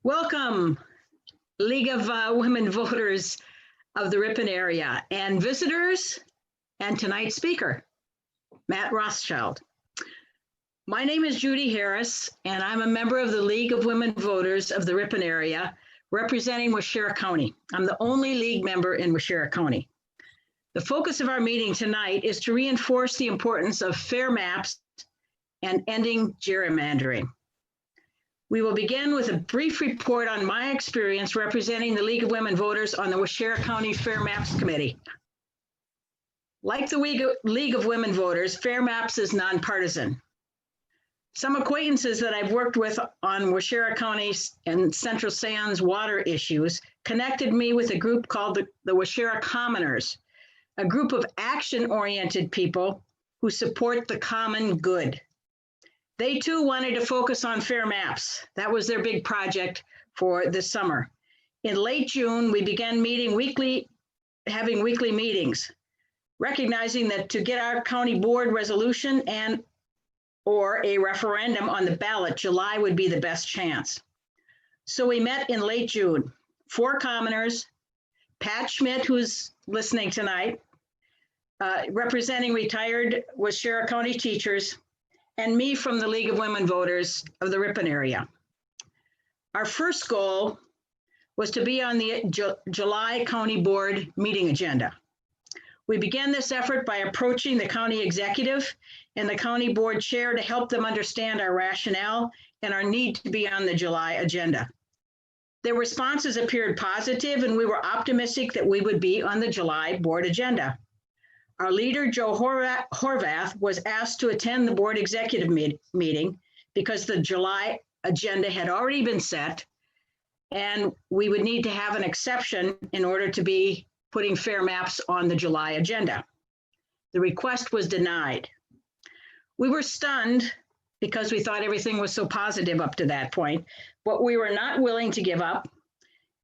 Welcome, League of Women Voters of the Ripon area and visitors and tonight's speaker, Matt Rothschild. My name is Judy Harris, and I'm a member of the League of Women Voters of the Ripon area, representing Waushara County. I'm the only league member in Waushara County. The focus of our meeting tonight is to reinforce the importance of fair maps and ending gerrymandering. We will begin with a brief report on my experience representing the League of Women Voters on the Waushara County Fair Maps Committee. Like the League of Women Voters, Fair Maps is nonpartisan. Some acquaintances that I've worked with on Waushara County and Central Sands water issues connected me with a group called the Waushara Commoners, a group of action-oriented people who support the common good. They too wanted to focus on fair maps. That was their big project for this summer. In late June, we began having weekly meetings, recognizing that to get our county board resolution or a referendum on the ballot, July would be the best chance. So we met in late June, 4 commoners, Pat Schmidt, who's listening tonight, representing retired Waushara County teachers, and me from the League of Women Voters of the Ripon area. Our first goal was to be on the July County Board meeting agenda. We began this effort by approaching the county executive and the county board chair to help them understand our rationale and our need to be on the July agenda. Their responses appeared positive, and we were optimistic that we would be on the July board agenda. Our leader, Joe Horvath, was asked to attend the board executive meeting because the July agenda had already been set, and we would need to have an exception in order to be putting fair maps on the July agenda. The request was denied. We were stunned because we thought everything was so positive up to that point, but we were not willing to give up.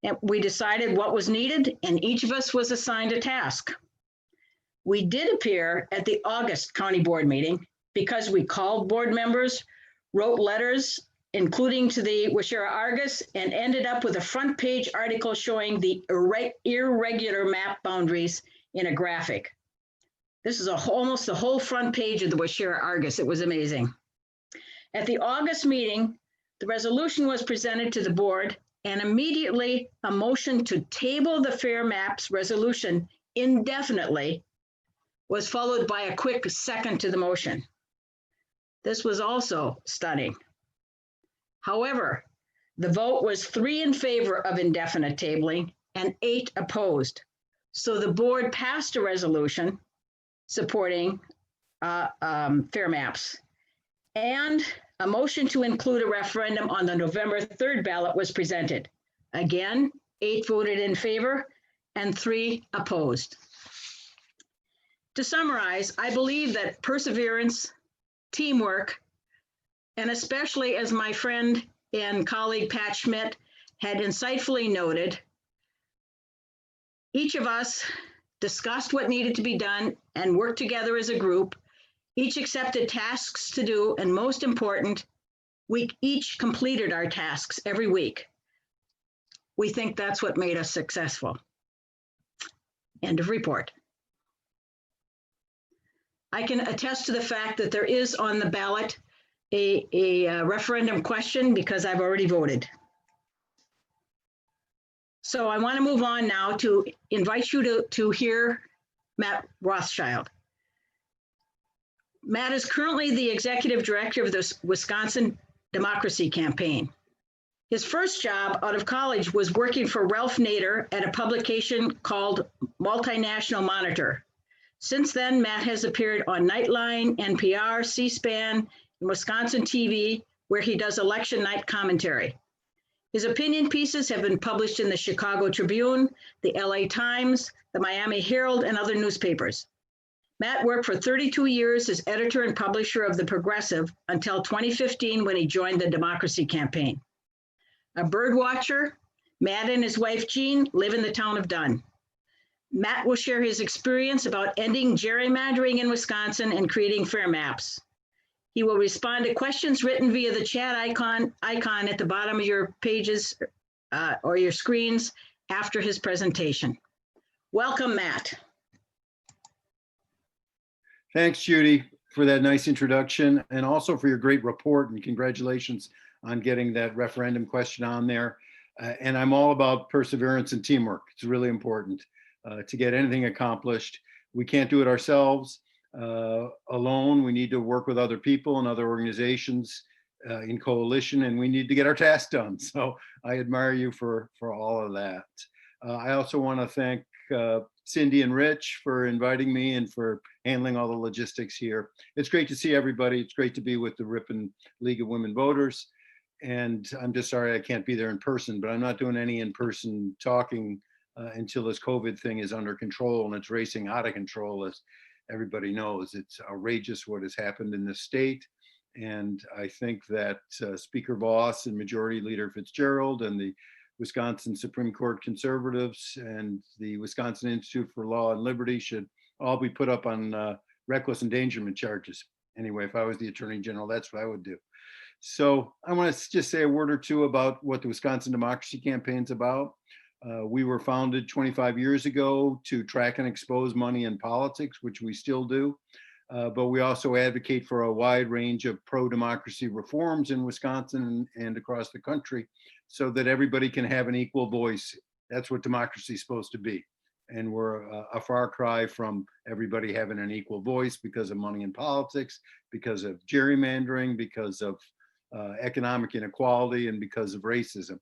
And we decided what was needed, and each of us was assigned a task. We did appear at the August County Board meeting because we called board members, wrote letters, including to the Waushara Argus, and ended up with a front page article showing the irregular map boundaries in a graphic. This is almost the whole front page of the Waushara Argus. It was amazing. At the August meeting, the resolution was presented to the board, and immediately a motion to table the fair maps resolution indefinitely was followed by a quick second to the motion. This was also stunning. However, the vote was 3 in favor of indefinite tabling and 8 opposed. So the board passed a resolution supporting fair maps, and a motion to include a referendum on the November 3rd ballot was presented. Again, 8 voted in favor and 3 opposed. To summarize, I believe that perseverance, teamwork, and especially as my friend and colleague Pat Schmidt had insightfully noted, each of us discussed what needed to be done and worked together as a group. Each accepted tasks to do, and most important, we each completed our tasks every week. We think that's what made us successful. End of report. I can attest to the fact that there is on the ballot a referendum question because I've already voted. So I want to move on now to invite you to hear Matt Rothschild. Matt is currently the executive director of the Wisconsin Democracy Campaign. His first job out of college was working for Ralph Nader at a publication called Multinational Monitor. Since then, Matt has appeared on Nightline, NPR, C-SPAN, and Wisconsin TV, where he does election night commentary. His opinion pieces have been published in the Chicago Tribune, the LA Times, the Miami Herald, and other newspapers. Matt worked for 32 years as editor and publisher of The Progressive until 2015 when he joined the Democracy Campaign. A bird watcher, Matt and his wife Jean live in the town of Dunn. Matt will share his experience about ending gerrymandering in Wisconsin and creating fair maps. He will respond to questions written via the chat icon at the bottom of your pages or your screens after his presentation. Welcome, Matt. Thanks, Judy, for that nice introduction, and also for your great report, and congratulations on getting that referendum question on there. And I'm all about perseverance and teamwork. It's really important to get anything accomplished. We can't do it ourselves alone. We need to work with other people and other organizations in coalition, and we need to get our tasks done. So I admire you for all of that. I also want to thank Cindy and Rich for inviting me and for handling all the logistics here. It's great to see everybody. It's great to be with the Ripon League of Women Voters. And I'm just sorry I can't be there in person, but I'm not doing any in-person talking until this COVID thing is under control, and it's racing out of control, as everybody knows. It's outrageous what has happened in this state. And I think that Speaker Voss and Majority Leader Fitzgerald and the Wisconsin Supreme Court conservatives and the Wisconsin Institute for Law and Liberty should all be put up on reckless endangerment charges. Anyway, if I was the Attorney General, that's what I would do. So I want to just say a word or two about what the Wisconsin Democracy Campaign is about. We were founded 25 years ago to track and expose money in politics, which we still do. But we also advocate for a wide range of pro-democracy reforms in Wisconsin and across the country so that everybody can have an equal voice. That's what democracy is supposed to be. And we're a far cry from everybody having an equal voice because of money in politics, because of gerrymandering, because of economic inequality, and because of racism.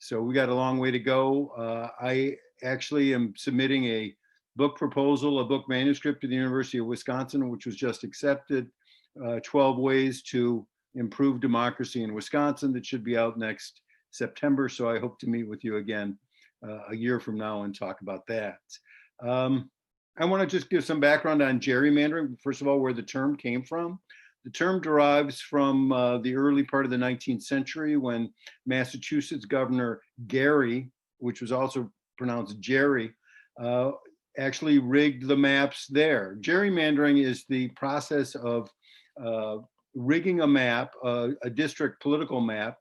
So we got a long way to go. I actually am submitting a book proposal, a book manuscript to the University of Wisconsin, which was just accepted, 12 ways to improve democracy in Wisconsin, that should be out next September. So I hope to meet with you again a year from now and talk about that. I want to just give some background on gerrymandering. First of all, where the term came from. The term derives from the early part of the 19th century when Massachusetts Governor Gerry, which was also pronounced Jerry, actually rigged the maps there. Gerrymandering is the process of rigging a map, a district political map.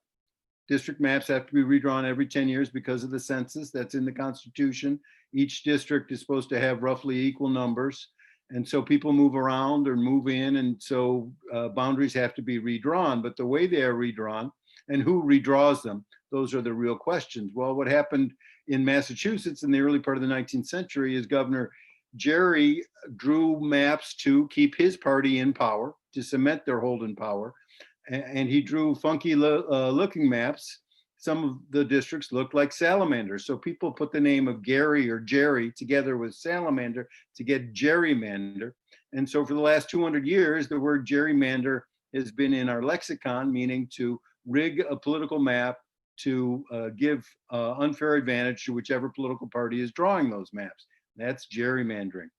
District maps have to be redrawn every 10 years because of the census that's in the Constitution. Each district is supposed to have roughly equal numbers. And so people move around or move in, and so boundaries have to be redrawn. But the way they are redrawn and who redraws them, those are the real questions. Well, what happened in Massachusetts in the early part of the 19th century is Governor Gerry drew maps to keep his party in power, to cement their hold in power. And he drew funky looking maps. Some of the districts looked like salamanders. So people put the name of Gary or Jerry together with salamander to get gerrymander. And so for the last 200 years, the word gerrymander has been in our lexicon, meaning to rig a political map to give unfair advantage to whichever political party is drawing those maps. That's gerrymandering.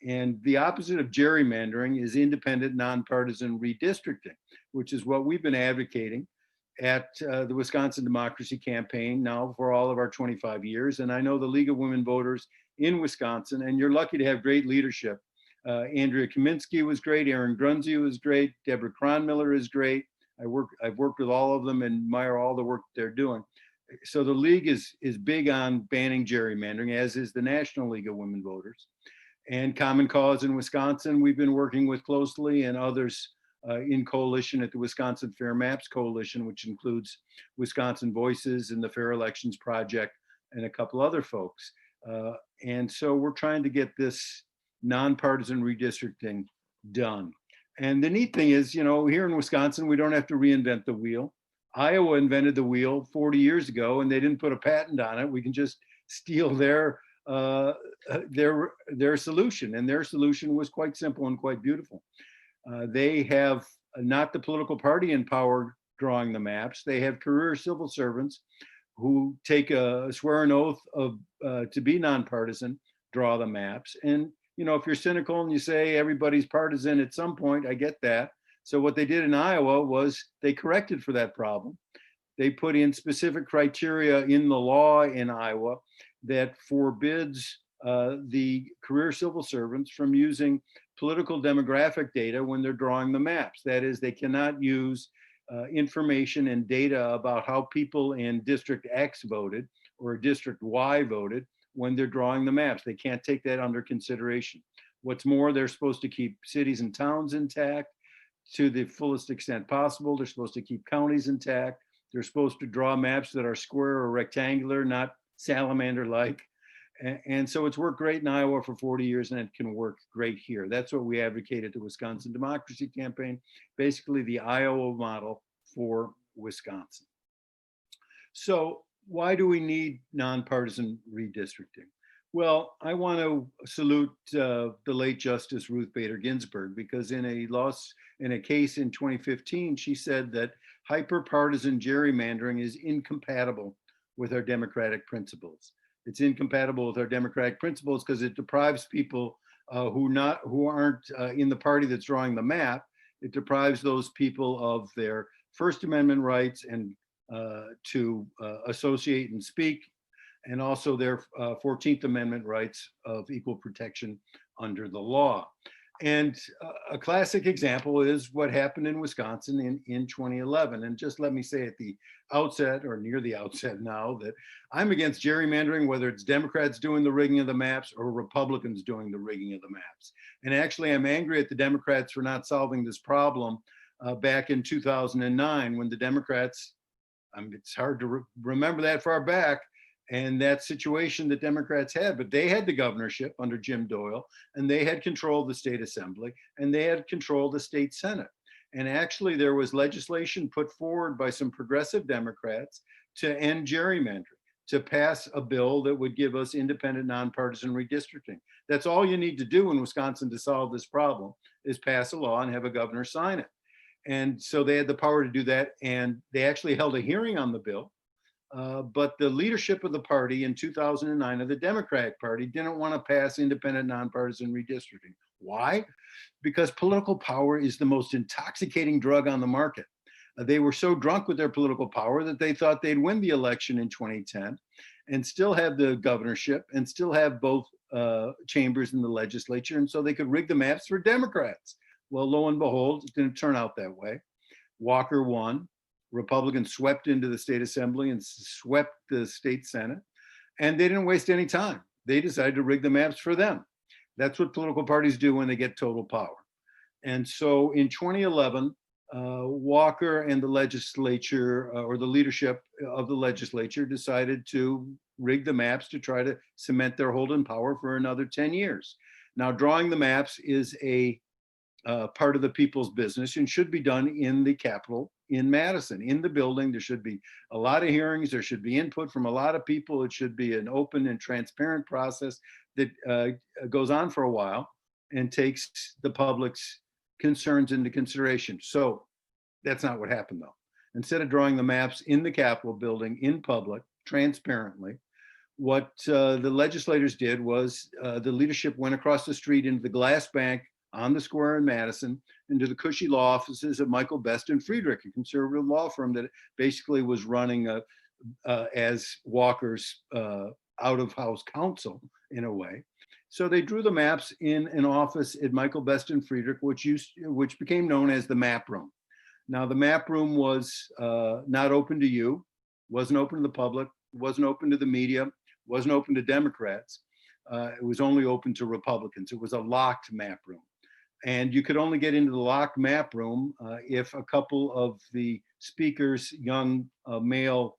And the opposite of gerrymandering is independent, nonpartisan redistricting, which is what we've been advocating at the Wisconsin Democracy Campaign now for all of our 25 years. And I know the League of Women Voters in Wisconsin, and you're lucky to have great leadership. Andrea Kaminsky was great, Aaron Grunzy was great, Deborah Kronmiller is great. I've worked with all of them and admire all the work they're doing. So the League is big on banning gerrymandering, as is the National League of Women Voters. And Common Cause in Wisconsin, we've been working with closely, and others in coalition at the Wisconsin Fair Maps Coalition, which includes Wisconsin Voices and the Fair Elections Project and a couple other folks. And so we're trying to get this nonpartisan redistricting done. And the neat thing is, you know, here in Wisconsin, we don't have to reinvent the wheel. Iowa invented the wheel 40 years ago, and they didn't put a patent on it. We can just steal their solution, and their solution was quite simple and quite beautiful. They have not the political party in power drawing the maps. They have career civil servants who take a swear an oath of to be nonpartisan, draw the maps. And you know, if you're cynical and you say everybody's partisan at some point, I get that. So what they did in Iowa was they corrected for that problem. They put in specific criteria in the law in Iowa that forbids the career civil servants from using political demographic data when they're drawing the maps. That is, they cannot use information and data about how people in District X voted or District Y voted when they're drawing the maps. They can't take that under consideration. What's more, they're supposed to keep cities and towns intact to the fullest extent possible. They're supposed to keep counties intact. They're supposed to draw maps that are square or rectangular, not salamander-like. And so it's worked great in Iowa for 40 years, and it can work great here. That's what we advocate at the Wisconsin Democracy Campaign, basically the Iowa model for Wisconsin. So why do we need nonpartisan redistricting? Well, I want to salute the late Justice Ruth Bader Ginsburg, because in a case in 2015, she said that hyperpartisan gerrymandering is incompatible with our democratic principles. It's incompatible with our democratic principles because it deprives people who aren't in the party that's drawing the map. It deprives those people of their First Amendment rights and to associate and speak, and also their 14th Amendment rights of equal protection under the law. And a classic example is what happened in Wisconsin in 2011. And just let me say at the outset, or near the outset now, that I'm against gerrymandering, whether it's Democrats doing the rigging of the maps or Republicans doing the rigging of the maps. And actually, I'm angry at the Democrats for not solving this problem back in 2009 when the Democrats, it's hard to remember that far back, and that situation that Democrats had, but they had the governorship under Jim Doyle, and they had control of the state assembly, and they had control of the state senate. And actually there was legislation put forward by some progressive Democrats to end gerrymandering, to pass a bill that would give us independent nonpartisan redistricting. That's all you need to do in Wisconsin to solve this problem, is pass a law and have a governor sign it. And so they had the power to do that, and they actually held a hearing on the bill. But the leadership of the party in 2009 of the Democratic Party didn't want to pass independent nonpartisan redistricting. Why? Because political power is the most intoxicating drug on the market. They were so drunk with their political power that they thought they'd win the election in 2010 and still have the governorship and still have both chambers in the legislature. And so they could rig the maps for Democrats. Well, lo and behold, it didn't turn out that way. Walker won. Republicans swept into the state assembly and swept the state senate, and they didn't waste any time. They decided to rig the maps for them. That's what political parties do when they get total power. And so in 2011, Walker and the legislature, or the leadership of the legislature, decided to rig the maps to try to cement their hold in power for another 10 years. Now, drawing the maps is a part of the people's business and should be done in the Capitol in Madison, in the building. There should be a lot of hearings. There should be input from a lot of people. It should be an open and transparent process that goes on for a while and takes the public's concerns into consideration. So that's not what happened, though. Instead of drawing the maps in the Capitol building in public, transparently, what the legislators did was the leadership went across the street into the glass bank on the square in Madison, into the cushy law offices of Michael Best and Friedrich, a conservative law firm that basically was running as Walker's out-of-house counsel in a way. So they drew the maps in an office at Michael Best and Friedrich, which became known as the map room. Now, the map room was not open to you, wasn't open to the public, wasn't open to the media, wasn't open to Democrats. It was only open to Republicans. It was a locked map room. And you could only get into the locked map room if a couple of the speaker's young male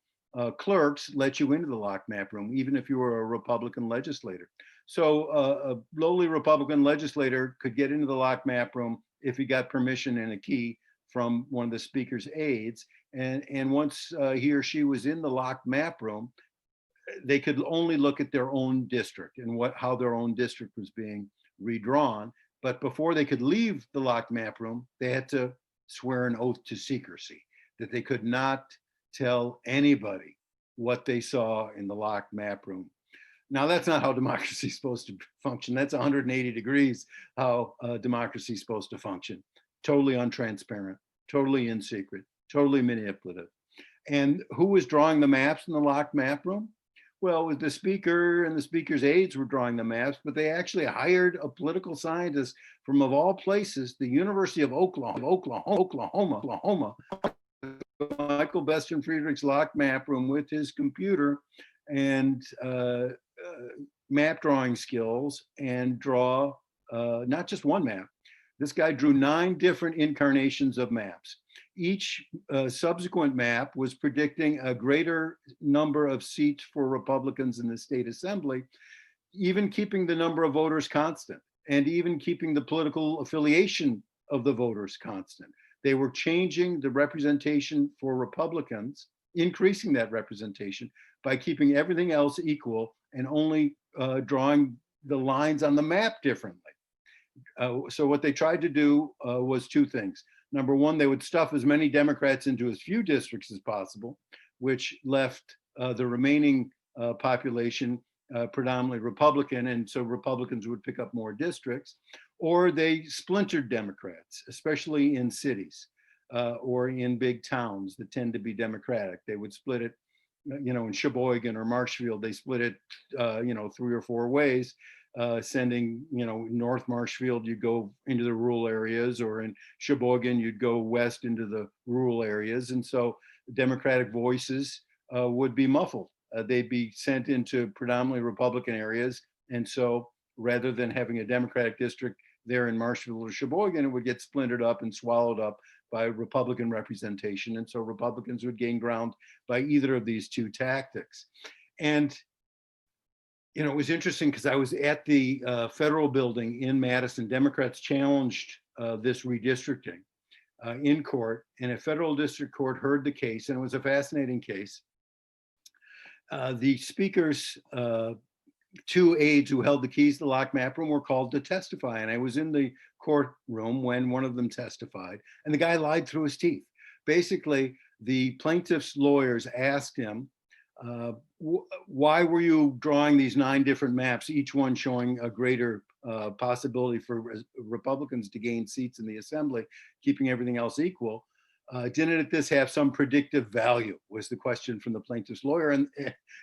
clerks let you into the locked map room, even if you were a Republican legislator. So a lowly Republican legislator could get into the locked map room if he got permission and a key from one of the speaker's aides. And once he or she was in the locked map room, they could only look at their own district and how their own district was being redrawn. But before they could leave the locked map room, they had to swear an oath to secrecy, that they could not tell anybody what they saw in the locked map room. Now, that's not how democracy is supposed to function. That's 180 degrees how democracy is supposed to function. Totally untransparent, totally in secret, totally manipulative. And who was drawing the maps in the locked map room? Well, the speaker and the speaker's aides were drawing the maps, but they actually hired a political scientist from, of all places, the University of Oklahoma, Michael Beston Friedrich's locked map room with his computer and map drawing skills and draw not just one map. This guy drew 9 different incarnations of maps. Each subsequent map was predicting a greater number of seats for Republicans in the state assembly, even keeping the number of voters constant and even keeping the political affiliation of the voters constant. They were changing the representation for Republicans, increasing that representation by keeping everything else equal and only drawing the lines on the map differently. So what they tried to do was 2 things. Number one, they would stuff as many Democrats into as few districts as possible, which left the remaining population predominantly Republican, and so Republicans would pick up more districts. Or they splintered Democrats, especially in cities or in big towns that tend to be Democratic. They would split it, in Sheboygan or Marshfield, they split it, 3 or 4 ways. Sending, North Marshfield, you'd go into the rural areas, or in Sheboygan, you'd go west into the rural areas. And so Democratic voices would be muffled. They'd be sent into predominantly Republican areas. And so rather than having a Democratic district there in Marshfield or Sheboygan, it would get splintered up and swallowed up by Republican representation. And so Republicans would gain ground by either of these 2 tactics. And it was interesting because I was at the federal building in Madison. Democrats challenged this redistricting in court, and a federal district court heard the case, and it was a fascinating case. The speaker's 2 aides who held the keys to the locked map room were called to testify, and I was in the courtroom when one of them testified, and the guy lied through his teeth. Basically, the plaintiff's lawyers asked him, why were you drawing these 9 different maps, each one showing a greater possibility for Republicans to gain seats in the assembly, keeping everything else equal? Didn't this have some predictive value, was the question from the plaintiff's lawyer. And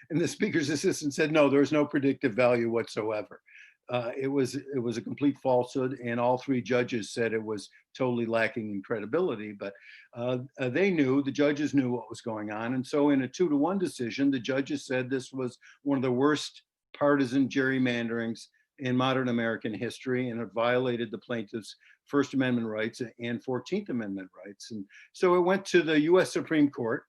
the speaker's assistant said, no, there's no predictive value whatsoever. It was a complete falsehood, and all 3 judges said it was totally lacking in credibility. But the judges knew what was going on. And so in a 2-to-1 decision, the judges said this was one of the worst partisan gerrymanderings in modern American history, and it violated the plaintiff's First Amendment rights and 14th Amendment rights. And so it went to the US Supreme Court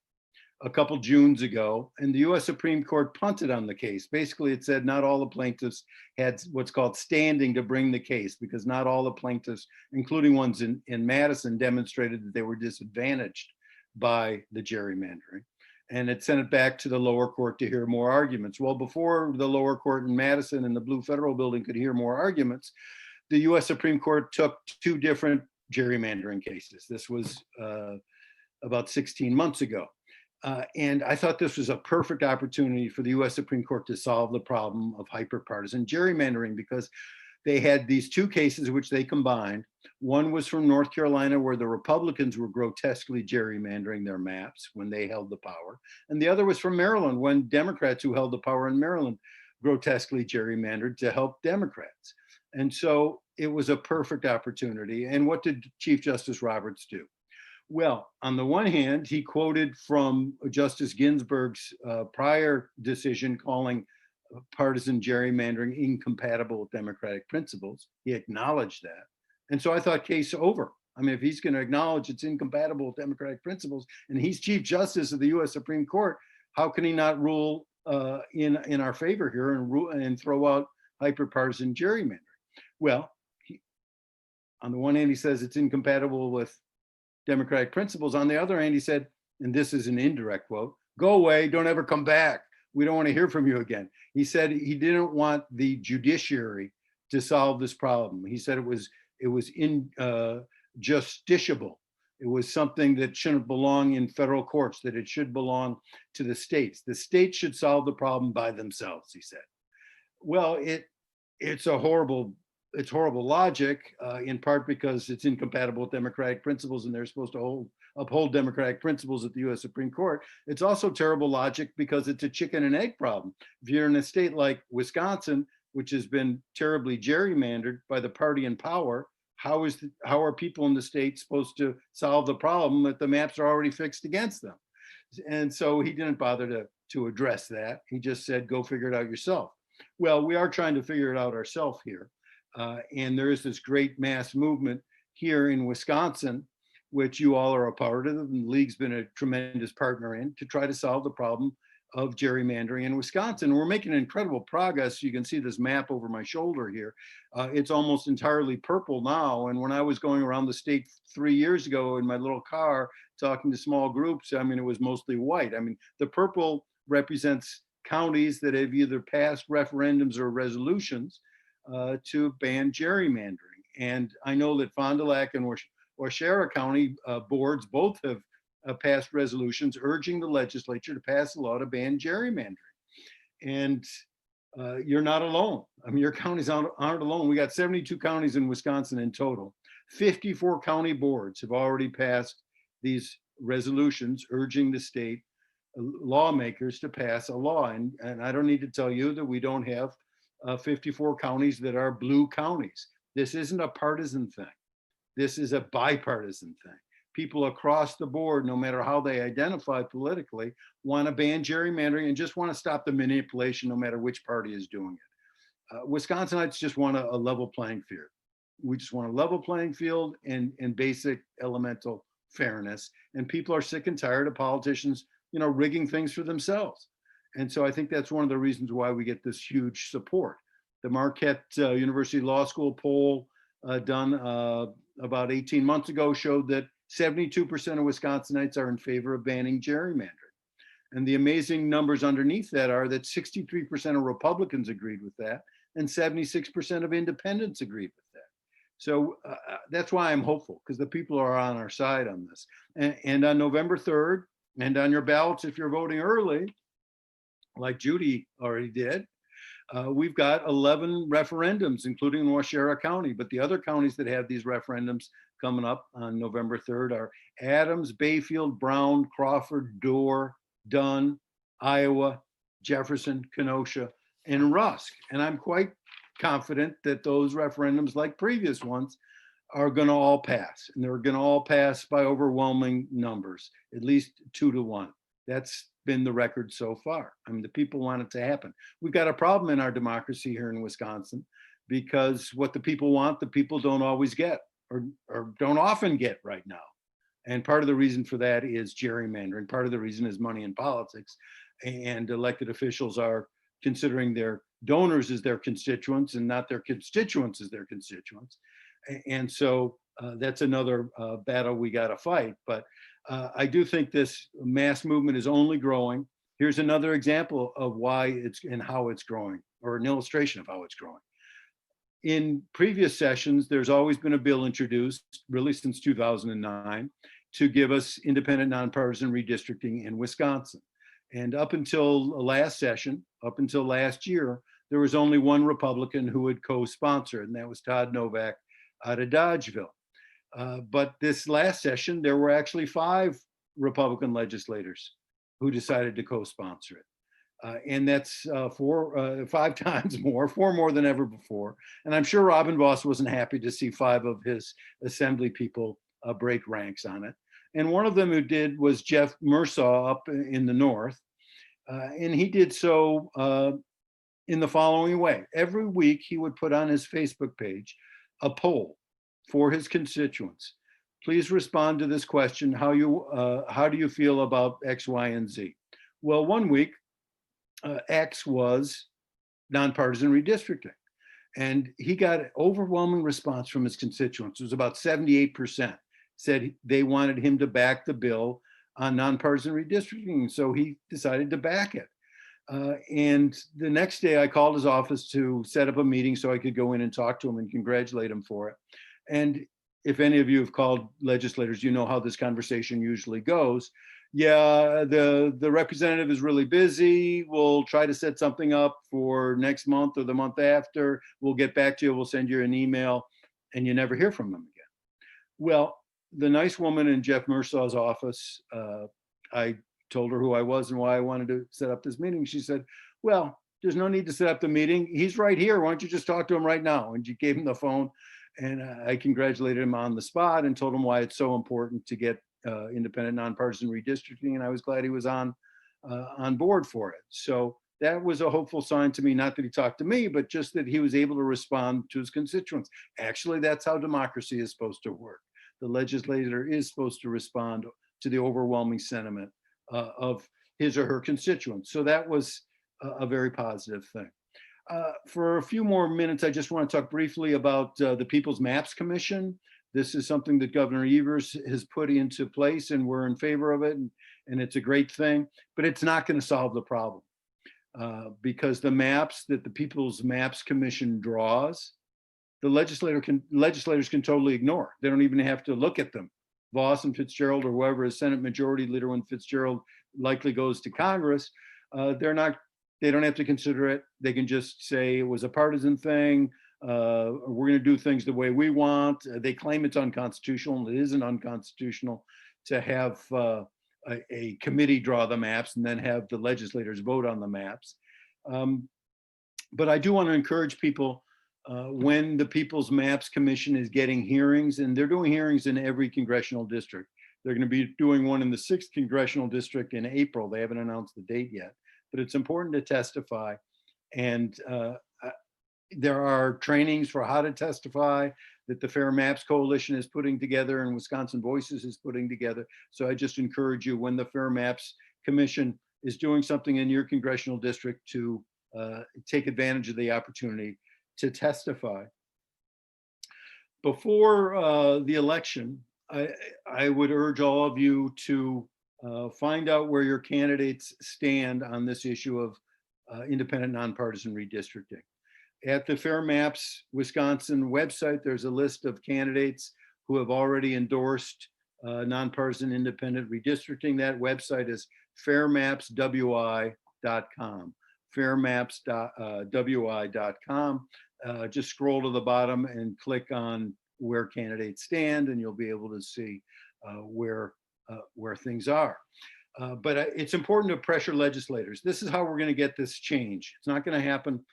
a couple Junes ago, and the US Supreme Court punted on the case. Basically, it said not all the plaintiffs had what's called standing to bring the case, because not all the plaintiffs, including ones in Madison, demonstrated that they were disadvantaged by the gerrymandering. And it sent it back to the lower court to hear more arguments. Well, before the lower court in Madison and the Blue Federal Building could hear more arguments, the US Supreme Court took 2 different gerrymandering cases. This was about 16 months ago. And I thought this was a perfect opportunity for the US Supreme Court to solve the problem of hyperpartisan gerrymandering, because they had these 2 cases which they combined. One was from North Carolina, where the Republicans were grotesquely gerrymandering their maps when they held the power. And the other was from Maryland, when Democrats who held the power in Maryland grotesquely gerrymandered to help Democrats. And so it was a perfect opportunity. And what did Chief Justice Roberts do? Well, on the one hand, he quoted from Justice Ginsburg's prior decision calling partisan gerrymandering incompatible with democratic principles. He acknowledged that. And so I thought, case over. I mean, if he's going to acknowledge it's incompatible with democratic principles, and he's Chief Justice of the US Supreme Court, how can he not rule in our favor here and throw out hyperpartisan gerrymandering? Well, on the one hand, he says it's incompatible with democratic principles. On the other hand, he said, and this is an indirect quote, "Go away, don't ever come back. We don't want to hear from you again." He said he didn't want the judiciary to solve this problem. He said it was justiciable. It was something that shouldn't belong in federal courts, that it should belong to the states. The states should solve the problem by themselves, he said. Well, it's horrible logic, in part because it's incompatible with democratic principles, and they're supposed to uphold democratic principles at the US Supreme Court. It's also terrible logic because it's a chicken and egg problem. If you're in a state like Wisconsin, which has been terribly gerrymandered by the party in power, how are people in the state supposed to solve the problem that the maps are already fixed against them? And so he didn't bother to address that. He just said, go figure it out yourself. Well, we are trying to figure it out ourselves here. And there is this great mass movement here in Wisconsin, which you all are a part of, and the league's been a tremendous partner in, to try to solve the problem of gerrymandering in Wisconsin. We're making incredible progress. You can see this map over my shoulder here. It's almost entirely purple now. And when I was going around the state 3 years ago in my little car, talking to small groups, I mean, it was mostly white. I mean, the purple represents counties that have either passed referendums or resolutions to ban gerrymandering. And I know that Fond du Lac and Waushara County boards both have passed resolutions urging the legislature to pass a law to ban gerrymandering. And you're not alone. I mean, your counties aren't alone. We got 72 counties in Wisconsin in total. 54 county boards have already passed these resolutions urging the state lawmakers to pass a law. And I don't need to tell you that we don't have 54 counties that are blue counties. This isn't a partisan thing. This is a bipartisan thing. People across the board, no matter how they identify politically, want to ban gerrymandering and just want to stop the manipulation no matter which party is doing it. Wisconsinites just want a level playing field. We just want a level playing field and basic elemental fairness. And people are sick and tired of politicians, rigging things for themselves. And so I think that's one of the reasons why we get this huge support. The Marquette University Law School poll done about 18 months ago showed that 72% of Wisconsinites are in favor of banning gerrymandering. And the amazing numbers underneath that are that 63% of Republicans agreed with that and 76% of independents agreed with that. So that's why I'm hopeful, because the people are on our side on this. And on November 3rd, and on your ballots, if you're voting early, like Judy already did, we've got 11 referendums, including Waushara County. But the other counties that have these referendums coming up on November 3rd are Adams, Bayfield, Brown, Crawford, Dorr, Dunn, Iowa, Jefferson, Kenosha, and Rusk. And I'm quite confident that those referendums, like previous ones, are going to all pass. And they're going to all pass by overwhelming numbers, at least 2-1. That's been the record so far. I mean, the people want it to happen. We've got a problem in our democracy here in Wisconsin because what the people want, the people don't always get or don't often get right now. And part of the reason for that is gerrymandering. Part of the reason is money in politics. And elected officials are considering their donors as their constituents and not their constituents as their constituents. And so that's another battle we got to fight. But I do think this mass movement is only growing. Here's another example of why it's and how it's growing, or an illustration of how it's growing. In previous sessions, there's always been a bill introduced, really since 2009, to give us independent nonpartisan redistricting in Wisconsin. And up until last session, up until last year, there was only one Republican who would co-sponsor, and that was Todd Novak out of Dodgeville. But this last session, there were actually 5 Republican legislators who decided to co-sponsor it. And that's 5 times more, 4 more than ever before. And I'm sure Robin Voss wasn't happy to see 5 of his assembly people break ranks on it. And one of them who did was Jeff Mursaw up in the north. And he did so in the following way. Every week he would put on his Facebook page a poll for his constituents. Please respond to this question. How do you feel about X, Y, and Z? Well, one week, X was nonpartisan redistricting. And he got an overwhelming response from his constituents. It was about 78% said they wanted him to back the bill on nonpartisan redistricting. So he decided to back it. And the next day I called his office to set up a meeting so I could go in and talk to him and congratulate him for it. And if any of you have called legislators, you know how this conversation usually goes. Yeah, the representative is really busy. We'll try to set something up for next month or the month after. We'll get back to you. We'll send you an email, and you never hear from them again. Well, the nice woman in Jeff Mursaw's office, I told her who I was and why I wanted to set up this meeting. She said, well, there's no need to set up the meeting. He's right here. Why don't you just talk to him right now? And she gave him the phone, and I congratulated him on the spot and told him why it's so important to get independent, nonpartisan redistricting. And I was glad he was on board for it. So that was a hopeful sign to me, not that he talked to me, but just that he was able to respond to his constituents. Actually, that's how democracy is supposed to work. The legislator is supposed to respond to the overwhelming sentiment of his or her constituents. So that was a very positive thing. For a few more minutes, I just want to talk briefly about the People's Maps Commission. This is something that Governor Evers has put into place, and we're in favor of it, and it's a great thing, but it's not going to solve the problem because the maps that the People's Maps Commission draws, the legislators can totally ignore. They don't even have to look at them. Voss and Fitzgerald, or whoever is Senate Majority Leader when Fitzgerald likely goes to Congress, they don't have to consider it. They can just say it was a partisan thing. We're going to do things the way we want. They claim it's unconstitutional. It isn't unconstitutional to have a committee draw the maps and then have the legislators vote on the maps. But I do want to encourage people when the People's Maps Commission is getting hearings, and they're doing hearings in every congressional district. They're going to be doing one in the 6th congressional district in April. They haven't announced the date yet, but it's important to testify. And there are trainings for how to testify that the Fair Maps Coalition is putting together and Wisconsin Voices is putting together. So I just encourage you, when the Fair Maps Commission is doing something in your congressional district, to take advantage of the opportunity to testify. Before the election, I would urge all of you to find out where your candidates stand on this issue of independent, nonpartisan redistricting. At the Fair Maps Wisconsin website, there's a list of candidates who have already endorsed nonpartisan independent redistricting. That website is fairmapswi.com, fairmapswi.com. Just scroll to the bottom and click on where candidates stand, and you'll be able to see where things are. But it's important to pressure legislators. This is how we're going to get this change. It's not going to happen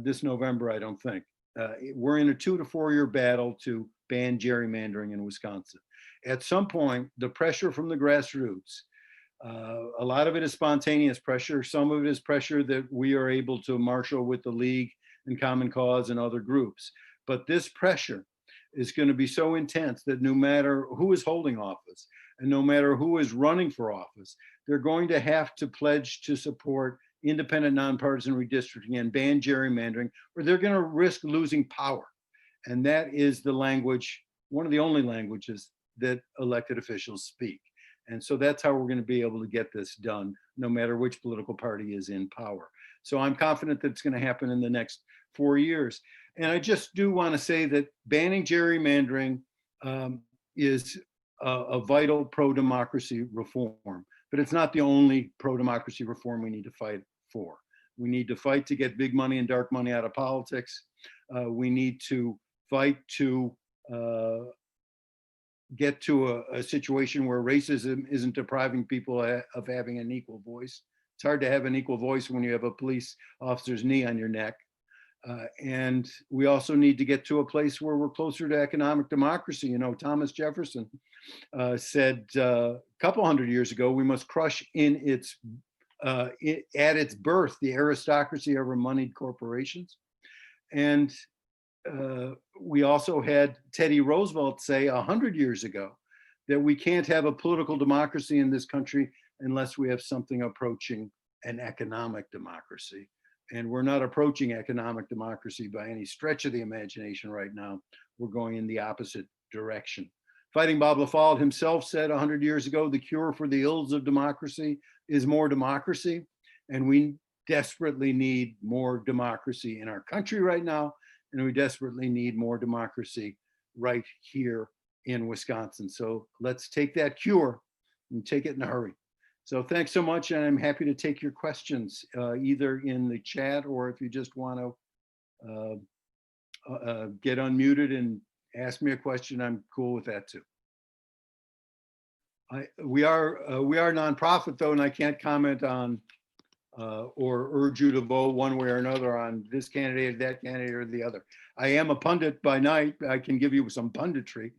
this November, I don't think. We're in a 2 to 4 year battle to ban gerrymandering in Wisconsin. At some point, the pressure from the grassroots, a lot of it is spontaneous pressure. Some of it is pressure that we are able to marshal with the League and Common Cause and other groups. But this pressure is going to be so intense that no matter who is holding office and no matter who is running for office, they're going to have to pledge to support independent, nonpartisan redistricting and ban gerrymandering, or they're going to risk losing power. And that is the language, one of the only languages that elected officials speak. And so that's how we're going to be able to get this done, no matter which political party is in power. So I'm confident that it's going to happen in the next 4 years. And I just do want to say that banning gerrymandering is a vital pro-democracy reform, but it's not the only pro-democracy reform we need to fight for. We need to fight to get big money and dark money out of politics. We need to fight to get to a situation where racism isn't depriving people of having an equal voice. It's hard to have an equal voice when you have a police officer's knee on your neck. And we also need to get to a place where we're closer to economic democracy. You know, Thomas Jefferson said a couple hundred years ago, we must crush at its birth the aristocracy over moneyed corporations. And we also had Teddy Roosevelt say 100 years ago that we can't have a political democracy in this country unless we have something approaching an economic democracy. And we're not approaching economic democracy by any stretch of the imagination right now. We're going in the opposite direction. Fighting Bob LaFollette himself said 100 years ago, the cure for the ills of democracy is more democracy. And we desperately need more democracy in our country right now. And we desperately need more democracy right here in Wisconsin. So let's take that cure and take it in a hurry. So thanks so much, and I'm happy to take your questions either in the chat, or if you just want to get unmuted and ask me a question, I'm cool with that too. We are nonprofit though, and I can't comment on or urge you to vote one way or another on this candidate, that candidate, or the other. I am a pundit by night. I can give you some punditry,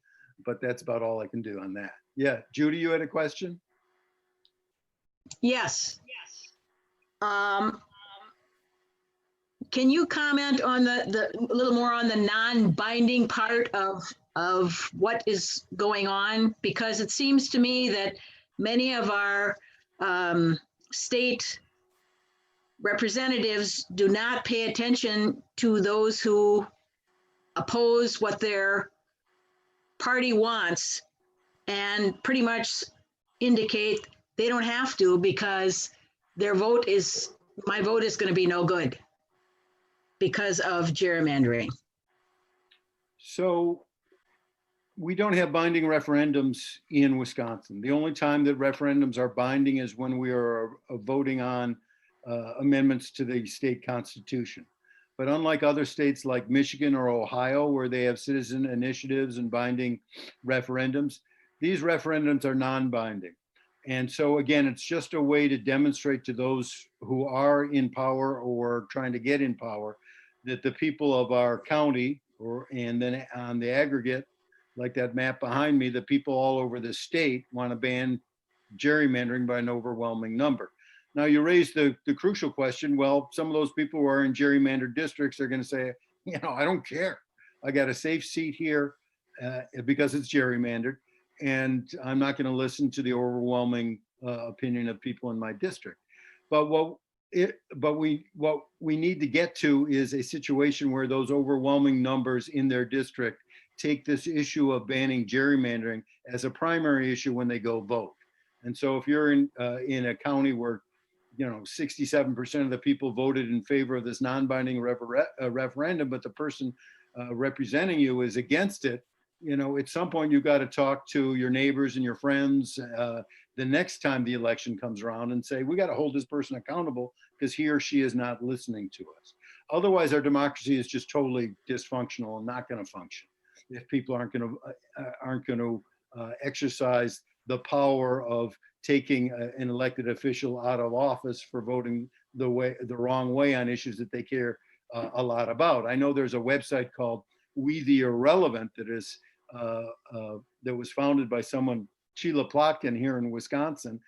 but that's about all I can do on that. Yeah, Judy, you had a question? Yes. Can you comment on the a little more on the non-binding part of what is going on? Because it seems to me that many of our state representatives do not pay attention to those who oppose what their party wants and pretty much indicate they don't have to because my vote is going to be no good because of gerrymandering. So we don't have binding referendums in Wisconsin. The only time that referendums are binding is when we are voting on amendments to the state constitution. But unlike other states like Michigan or Ohio, where they have citizen initiatives and binding referendums, these referendums are non-binding. And so again, it's just a way to demonstrate to those who are in power or trying to get in power that the people of our county, and then on the aggregate, like that map behind me, the people all over the state want to ban gerrymandering by an overwhelming number. Now you raised the crucial question. Well, some of those people who are in gerrymandered districts are going to say, I don't care. I got a safe seat here because it's gerrymandered, and I'm not going to listen to the overwhelming opinion of people in my district. But what we need to get to is a situation where those overwhelming numbers in their district take this issue of banning gerrymandering as a primary issue when they go vote. And so if you're in a county where 67% of the people voted in favor of this non-binding referendum, but the person representing you is against it, at some point you've got to talk to your neighbors and your friends the next time the election comes around and say, we got to hold this person accountable because he or she is not listening to us. Otherwise, our democracy is just totally dysfunctional and not going to function if people aren't going to exercise the power of taking an elected official out of office for voting the wrong way on issues that they care a lot about. I know there's a website called We the Irrelevant that is that was founded by someone, Sheila Plotkin, here in Wisconsin,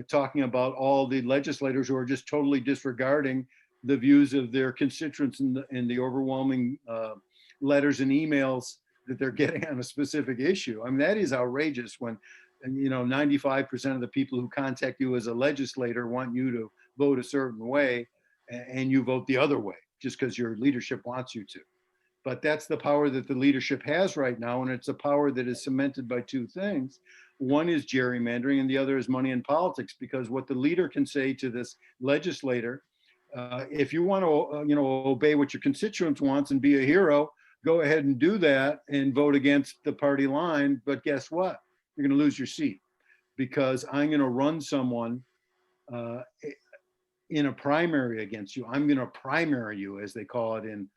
talking about all the legislators who are just totally disregarding the views of their constituents in the overwhelming letters and emails that they're getting on a specific issue. I mean, that is outrageous when 95% of the people who contact you as a legislator want you to vote a certain way and you vote the other way just because your leadership wants you to. But that's the power that the leadership has right now, and it's a power that is cemented by two things. One is gerrymandering and the other is money in politics, because what the leader can say to this legislator, if you want to obey what your constituents wants and be a hero, go ahead and do that and vote against the party line. But guess what? You're going to lose your seat because I'm going to run someone in a primary against you. I'm going to primary you, as they call it in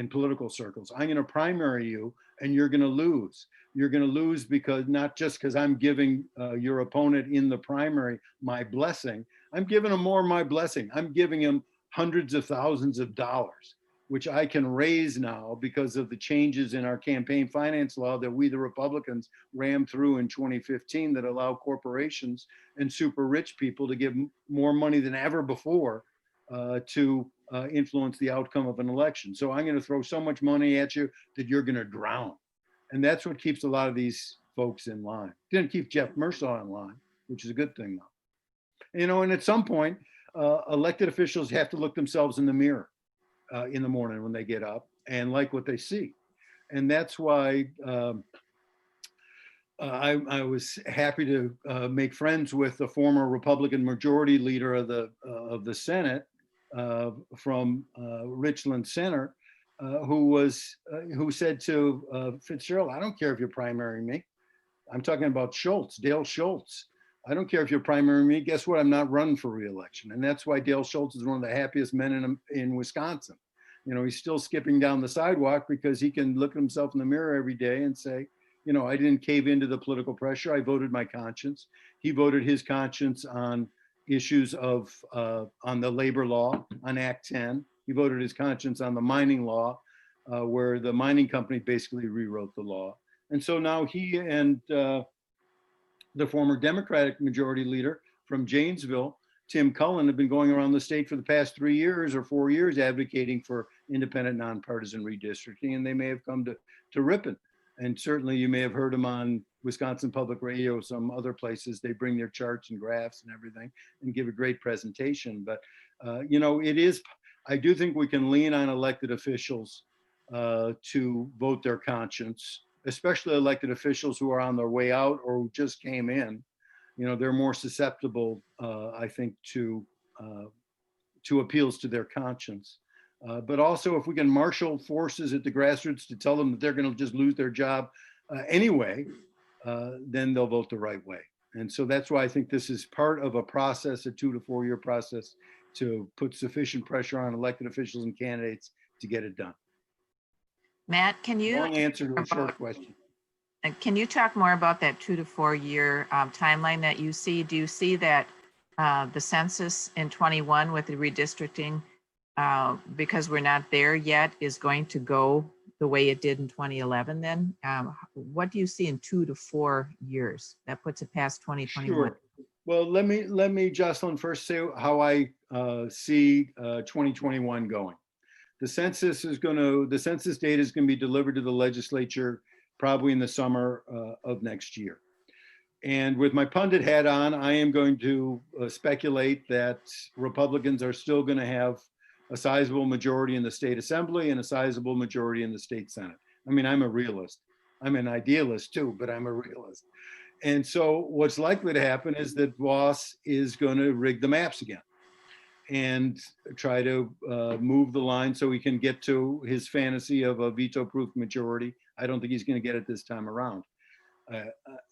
political circles. I'm going to primary you and you're going to lose. You're going to lose because not just because I'm giving your opponent in the primary my blessing. I'm giving him more my blessing. I'm giving him hundreds of thousands of dollars, which I can raise now because of the changes in our campaign finance law that we, the Republicans, rammed through in 2015 that allow corporations and super rich people to give more money than ever before to influence the outcome of an election. So I'm going to throw so much money at you that you're going to drown. And that's what keeps a lot of these folks in line. Didn't keep Jeff Mersaw in line, which is a good thing though. And at some point, elected officials have to look themselves in the mirror in the morning when they get up and like what they see. And that's why I was happy to make friends with the former Republican majority leader of the Senate from Richland Center, who said to Fitzgerald, I don't care if you're primarying me. I'm talking about Schultz, Dale Schultz. I don't care if you're primarying me. Guess what? I'm not running for re-election. And that's why Dale Schultz is one of the happiest men in Wisconsin. He's still skipping down the sidewalk because he can look at himself in the mirror every day and say, I didn't cave into the political pressure. I voted my conscience. He voted his conscience on issues of on the labor law, on Act 10. He voted his conscience on the mining law, where the mining company basically rewrote the law. And so now he and the former Democratic majority leader from Janesville, Tim Cullen, have been going around the state for the past 3 years or 4 years advocating for independent, nonpartisan redistricting, and they may have come to Ripon. And certainly you may have heard them on Wisconsin Public Radio, some other places. They bring their charts and graphs and everything and give a great presentation. But, I do think we can lean on elected officials to vote their conscience, especially elected officials who are on their way out or who just came in. They're more susceptible, I think, to appeals to their conscience. But also, if we can marshal forces at the grassroots to tell them that they're going to just lose their job anyway, then they'll vote the right way. And so that's why I think this is part of a process, a 2 to 4 year process, to put sufficient pressure on elected officials and candidates to get it done. Matt, can you Long answer to a short question. Can you talk more about that 2 to 4 year timeline that you see? Do you see that the census in 21 with the redistricting, because we're not there yet, is going to go the way it did in 2011 then? What do you see in 2 to 4 years that puts it past 2021? Sure. Well, let me, Jocelyn, first say how I see 2021 going. The census data is going to be delivered to the legislature probably in the summer of next year. And with my pundit hat on, I am going to speculate that Republicans are still going to have a sizable majority in the state assembly and a sizable majority in the state senate. I mean, I'm a realist. I'm an idealist too, but I'm a realist. And so what's likely to happen is that Voss is going to rig the maps again and try to move the line so he can get to his fantasy of a veto-proof majority. I don't think he's going to get it this time around.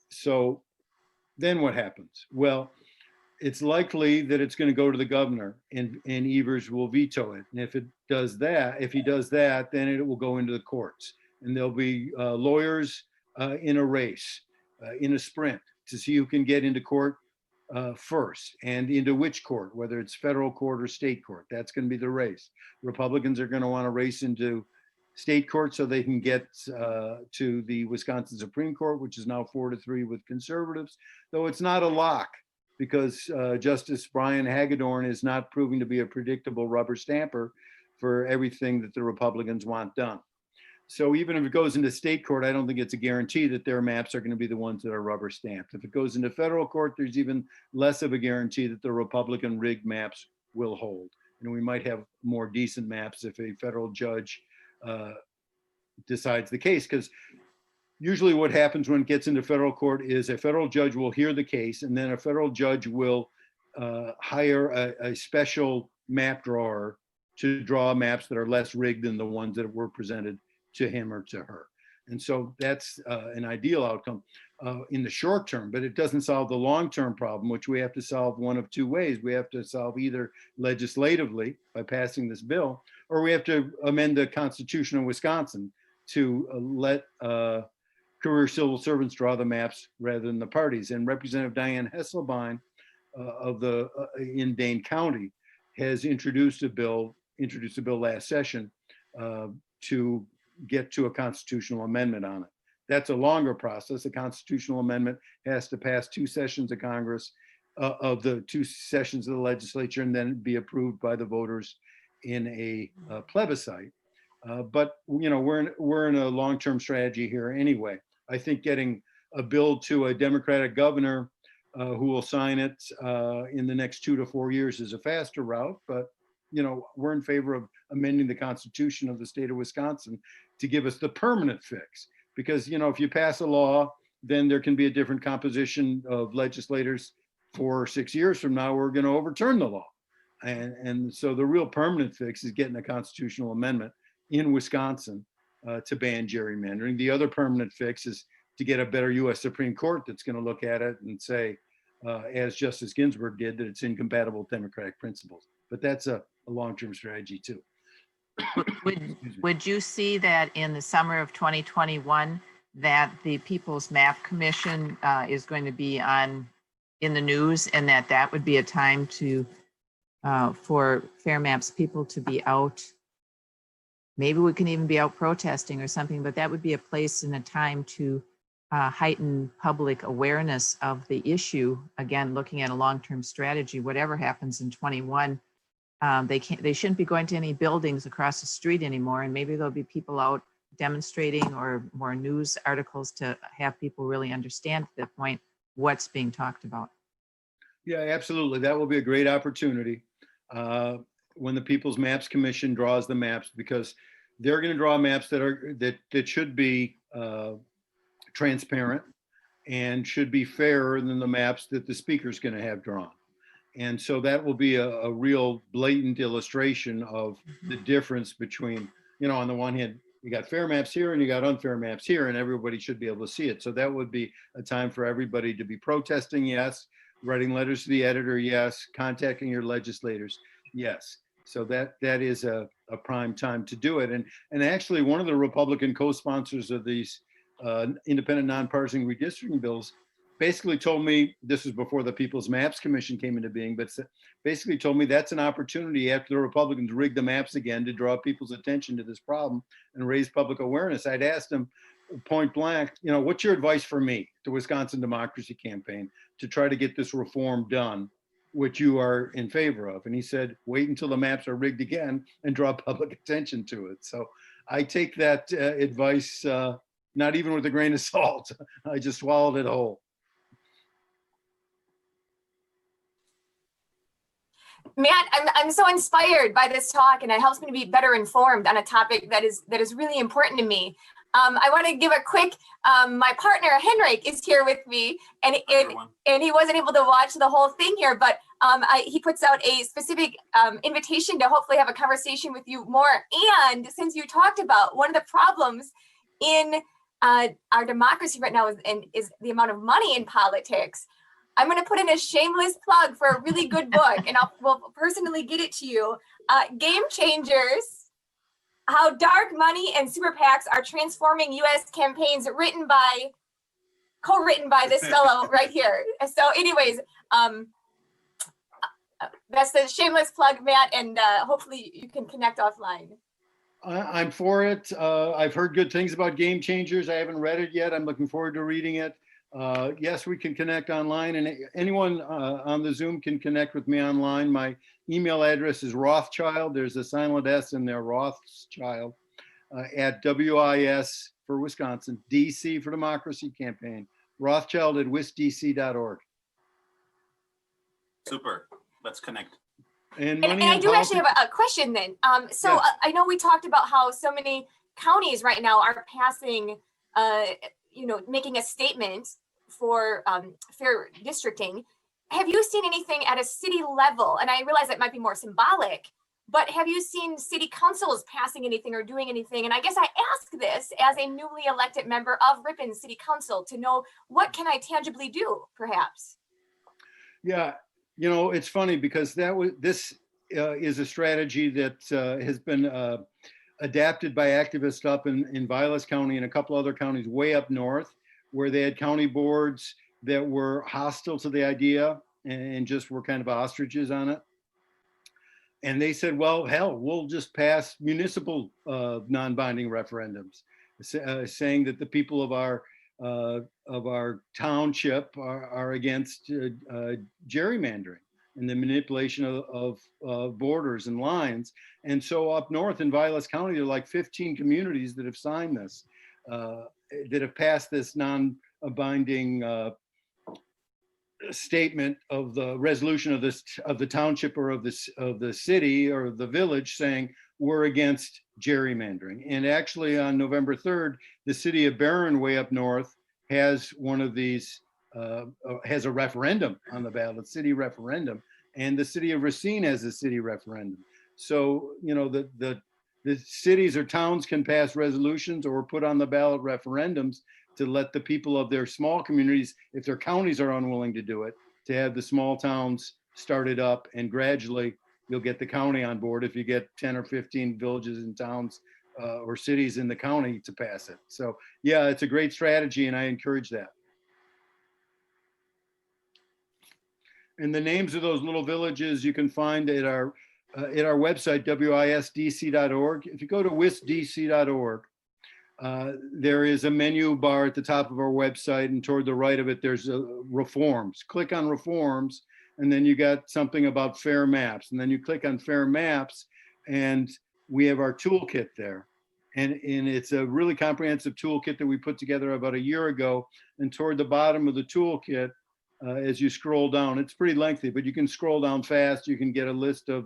So then what happens? Well, it's likely that it's going to go to the governor and Evers will veto it. And if he does that, then it will go into the courts. And there'll be lawyers in a race, in a sprint, to see who can get into court first, and into which court, whether it's federal court or state court. That's going to be the race. Republicans are going to want to race into state court so they can get to the Wisconsin Supreme Court, which is now 4-3 with conservatives, though it's not a lock, because Justice Brian Hagedorn is not proving to be a predictable rubber stamper for everything that the Republicans want done. So even if it goes into state court, I don't think it's a guarantee that their maps are going to be the ones that are rubber stamped. If it goes into federal court, there's even less of a guarantee that the Republican rigged maps will hold. And we might have more decent maps if a federal judge decides the case, because usually what happens when it gets into federal court is a federal judge will hear the case, and then a federal judge will hire a special map drawer to draw maps that are less rigged than the ones that were presented to him or to her. And so that's an ideal outcome in the short term, but it doesn't solve the long-term problem, which we have to solve one of two ways. We have to solve either legislatively by passing this bill, or we have to amend the Constitution of Wisconsin to let career civil servants draw the maps rather than the parties. And Representative Diane Hesselbein in Dane County has introduced a bill last session to get to a constitutional amendment on it. That's a longer process. A constitutional amendment has to pass 2 sessions of Congress, of the 2 sessions of the legislature, and then be approved by the voters in a plebiscite. But we're in a long-term strategy here anyway. I think getting a bill to a Democratic governor who will sign it in the next 2 to 4 years is a faster route, but we're in favor of amending the Constitution of the state of Wisconsin to give us the permanent fix. Because, if you pass a law, then there can be a different composition of legislators 4 or 6 years from now. We're going to overturn the law. And so the real permanent fix is getting a constitutional amendment in Wisconsin to ban gerrymandering. The other permanent fix is to get a better U.S. Supreme Court that's going to look at it and say, as Justice Ginsburg did, that it's incompatible with democratic principles. But that's a long-term strategy too. Would you see that in the summer of 2021 that the People's Map Commission is going to be in the news, and that would be a time to for Fair Maps people to be out. Maybe we can even be out protesting or something, but that would be a place and a time to heighten public awareness of the issue. Again, looking at a long-term strategy, whatever happens in 21, they shouldn't be going to any buildings across the street anymore. And maybe there'll be people out demonstrating or more news articles to have people really understand at that point what's being talked about. Yeah, absolutely. That will be a great opportunity when the People's Maps Commission draws the maps, because they're going to draw maps that should be transparent and should be fairer than the maps that the speaker's going to have drawn. And so that will be a real blatant illustration of the difference between, on the one hand, you got fair maps here and you got unfair maps here, and everybody should be able to see it. So that would be a time for everybody to be protesting, yes, writing letters to the editor, yes, contacting your legislators, yes. So that is a prime time to do it. And actually, one of the Republican co-sponsors of these independent nonpartisan redistricting bills basically told me, this was before the People's Maps Commission came into being, but basically told me that's an opportunity after the Republicans rig the maps again to draw people's attention to this problem and raise public awareness. I'd asked him point blank, what's your advice for me, the Wisconsin Democracy Campaign, to try to get this reform done, which you are in favor of? And he said, wait until the maps are rigged again and draw public attention to it. So I take that advice, not even with a grain of salt. I just swallowed it whole. Matt, I'm so inspired by this talk, and it helps me to be better informed on a topic that is really important to me. I want to give a quick, my partner Henrik is here with me, and he wasn't able to watch the whole thing here, but he puts out a specific invitation to hopefully have a conversation with you more. And since you talked about one of the problems in our democracy right now is the amount of money in politics, I'm going to put in a shameless plug for a really good book, and we'll personally get it to you. Game Changers: How Dark Money and Super PACs Are Transforming U.S. Campaigns, co-written by this fellow right here. So anyways, that's the shameless plug, Matt, and hopefully you can connect offline. I'm for it. I've heard good things about Game Changers. I haven't read it yet. I'm looking forward to reading it. Yes, we can connect online, and anyone on the Zoom can connect with me online. My email address is Rothschild. There's a silent S in there, Rothschild, at WIS for Wisconsin, DC for Democracy Campaign, Rothschild at wisdc.org. Super. Let's connect. And I do actually have a question then. So yes. I know we talked about how so many counties right now are passing, making a statement for fair districting. Have you seen anything at a city level? And I realize that might be more symbolic, but have you seen city councils passing anything or doing anything? And I guess I ask this as a newly elected member of Ripon City Council to know, what can I tangibly do, perhaps? Yeah, it's funny because this is a strategy that has been adapted by activists up in Vilas County and a couple other counties way up north, where they had county boards that were hostile to the idea and just were kind of ostriches on it. And they said, well, hell, we'll just pass municipal non-binding referendums, saying that the people of our township are against gerrymandering and the manipulation of borders and lines. And so up north in Vilas County, there are like 15 communities that have signed this, that have passed this non-binding statement of the resolution of the township or of the city or the village, saying we're against gerrymandering. And actually on November 3rd, the city of Barron, way up north, has one of these, has a referendum on the ballot, city referendum, and the city of Racine has a city referendum. So, the cities or towns can pass resolutions or put on the ballot referendums to let the people of their small communities, if their counties are unwilling to do it, to have the small towns started up, and gradually you'll get the county on board if you get 10 or 15 villages and towns or cities in the county to pass it. So yeah, it's a great strategy and I encourage that. And the names of those little villages you can find at our website, wisdc.org. If you go to wisdc.org, there is a menu bar at the top of our website, and toward the right of it, there's reforms. Click on reforms, and then you got something about fair maps. And then you click on fair maps, and we have our toolkit there. And it's a really comprehensive toolkit that we put together about a year ago. And toward the bottom of the toolkit, as you scroll down, it's pretty lengthy, but you can scroll down fast. You can get a list of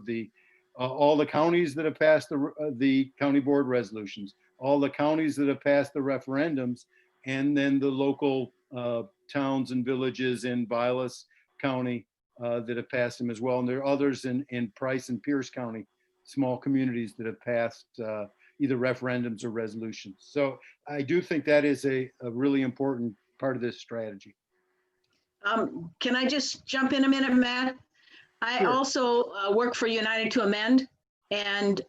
all the counties that have passed the county board resolutions, all the counties that have passed the referendums, and then the local towns and villages in Vilas County that have passed them as well. And there are others in Price and Pierce County, small communities that have passed either referendums or resolutions. So I do think that is a really important part of this strategy. Can I just jump in a minute, Matt? I Sure. also work for United to Amend, and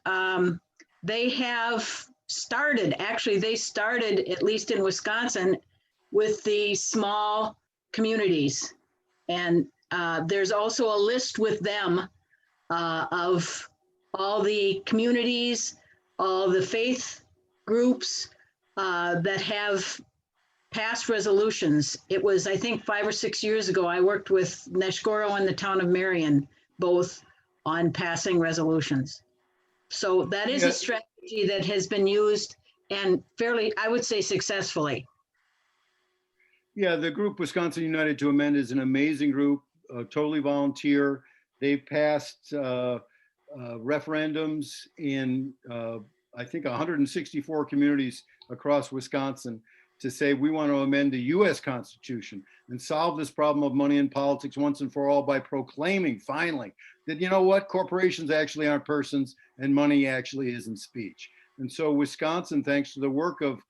they have started, actually they started, at least in Wisconsin, with the small communities. And there's also a list with them of all the communities, all the faith groups that have passed resolutions. It was, I think, 5 or 6 years ago, I worked with Neshgoro and the town of Marion, both on passing resolutions. So that is a strategy that has been used and fairly, I would say, successfully. Yeah, the group Wisconsin United to Amend is an amazing group, totally volunteer. They've passed referendums in, I think, 164 communities across Wisconsin to say we want to amend the US Constitution and solve this problem of money in politics once and for all by proclaiming finally that, you know what, corporations actually aren't persons and money actually isn't speech. And so Wisconsin, thanks to the work of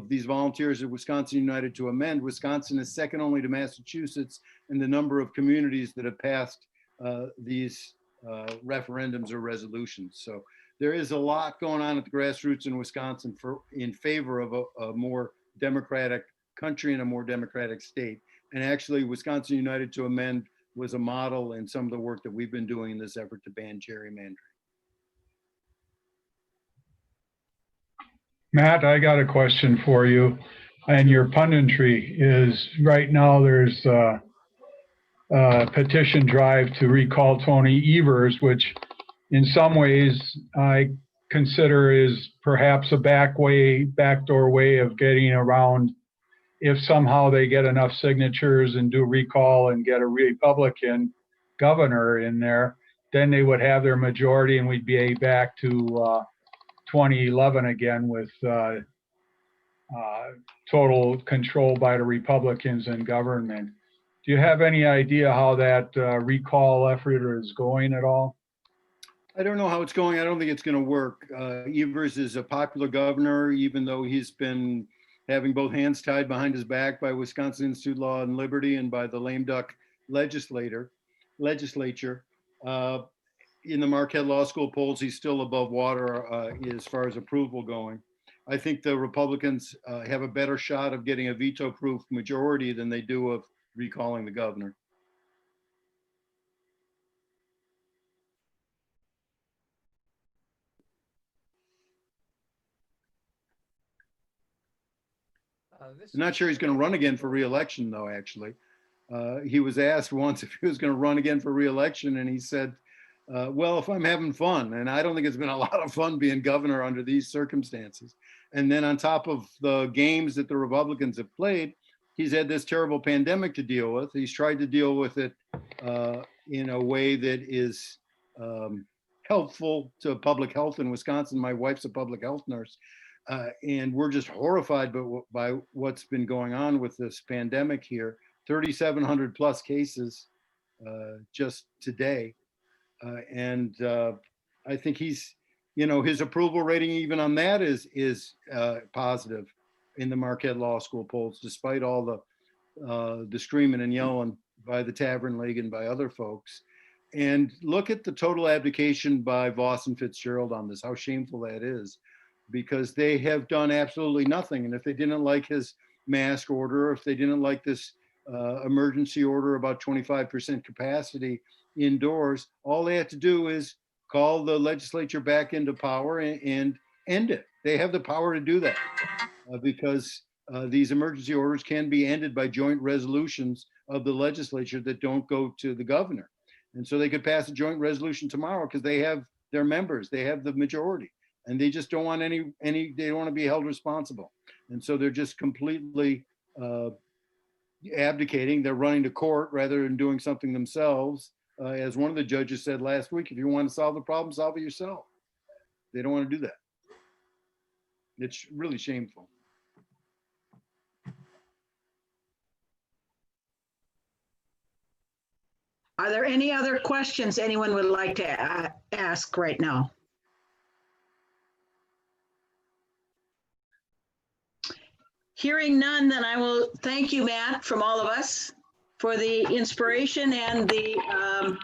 these volunteers at Wisconsin United to Amend, Wisconsin is second only to Massachusetts in the number of communities that have passed these referendums or resolutions. So there is a lot going on at the grassroots in Wisconsin in favor of a more democratic country and a more democratic state. And actually, Wisconsin United to Amend was a model in some of the work that we've been doing in this effort to ban gerrymandering. Matt, I got a question for you. And your punditry is right now there's a petition drive to recall Tony Evers, which in some ways I consider is perhaps a backdoor way of getting around if somehow they get enough signatures and do recall and get a Republican governor in there, then they would have their majority and we'd be back to 2011 again with total control by the Republicans in government. Do you have any idea how that recall effort is going at all? I don't know how it's going. I don't think it's going to work. Evers is a popular governor, even though he's been having both hands tied behind his back by Wisconsin Institute Law and Liberty and by the lame duck legislature. In the Marquette Law School polls, he's still above water as far as approval going. I think the Republicans have a better shot of getting a veto-proof majority than they do of recalling the governor. I'm not sure he's going to run again for re-election, though, actually. He was asked once if he was going to run again for re-election, and he said, well, if I'm having fun, and I don't think it's been a lot of fun being governor under these circumstances. And then on top of the games that the Republicans have played, he's had this terrible pandemic to deal with. He's tried to deal with it in a way that is helpful to public health in Wisconsin. My wife's a public health nurse. And we're just horrified by what's been going on with this pandemic here. 3,700 plus cases just today. And I think he's, his approval rating even on that is positive in the Marquette Law School polls, despite all the screaming and yelling by the Tavern League and by other folks. And look at the total abdication by Voss and Fitzgerald on this, how shameful that is. because they have done absolutely nothing. And if they didn't like his mask order, if they didn't like this emergency order about 25% capacity indoors, all they have to do is call the legislature back into power and end it. They have the power to do that because these emergency orders can be ended by joint resolutions of the legislature that don't go to the governor. And so they could pass a joint resolution tomorrow because they have their members, they have the majority, and they just don't want they don't want to be held responsible. And so they're just completely abdicating. They're running to court rather than doing something themselves. As one of the judges said last week, if you want to solve the problem, solve it yourself. They don't want to do that. It's really shameful. Are there any other questions anyone would like to ask right now? Hearing none, then I will thank you, Matt, from all of us for the inspiration and the,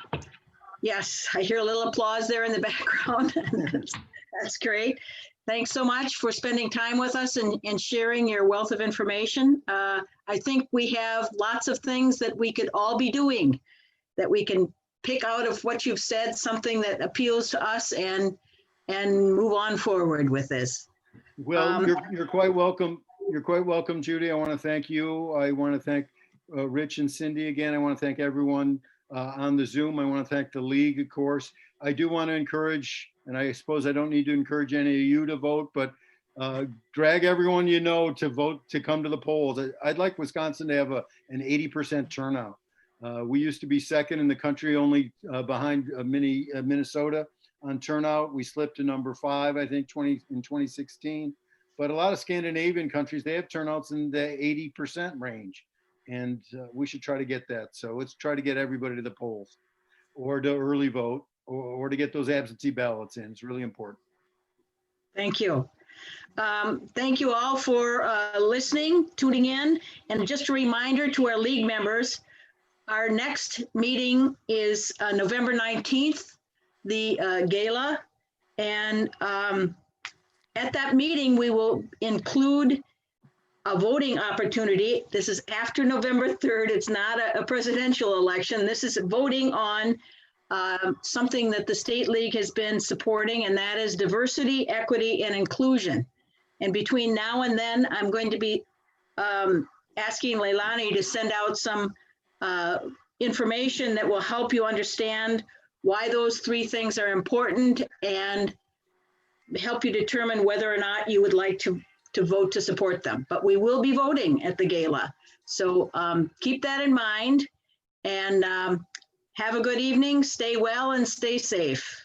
yes, I hear a little applause there in the background. That's great. Thanks so much for spending time with us and sharing your wealth of information. I think we have lots of things that we could all be doing, that we can pick out of what you've said, something that appeals to us and move on forward with this. Well, you're quite welcome. You're quite welcome, Judy. I want to thank you. I want to thank Rich and Cindy again. I want to thank everyone on the Zoom. I want to thank the league, of course. I do want to encourage, and I suppose I don't need to encourage any of you to vote, but drag everyone you know to vote, to come to the polls. I'd like Wisconsin to have an 80% turnout. We used to be second in the country, only behind Minnesota on turnout. We slipped to number 5, I think, in 2016. But a lot of Scandinavian countries, they have turnouts in the 80% range. And we should try to get that. So let's try to get everybody to the polls or to early vote or to get those absentee ballots in. It's really important. Thank you. Thank you all for listening, tuning in. And just a reminder to our league members, our next meeting is November 19th, the gala. And at that meeting, we will include a voting opportunity. This is after November 3rd. It's not a presidential election. This is voting on something that the State League has been supporting, and that is diversity, equity, and inclusion. And between now and then, I'm going to be asking Leilani to send out some information that will help you understand why those 3 things are important and help you determine whether or not you would like to vote to support them. But we will be voting at the gala. So keep that in mind and have a good evening. Stay well and stay safe.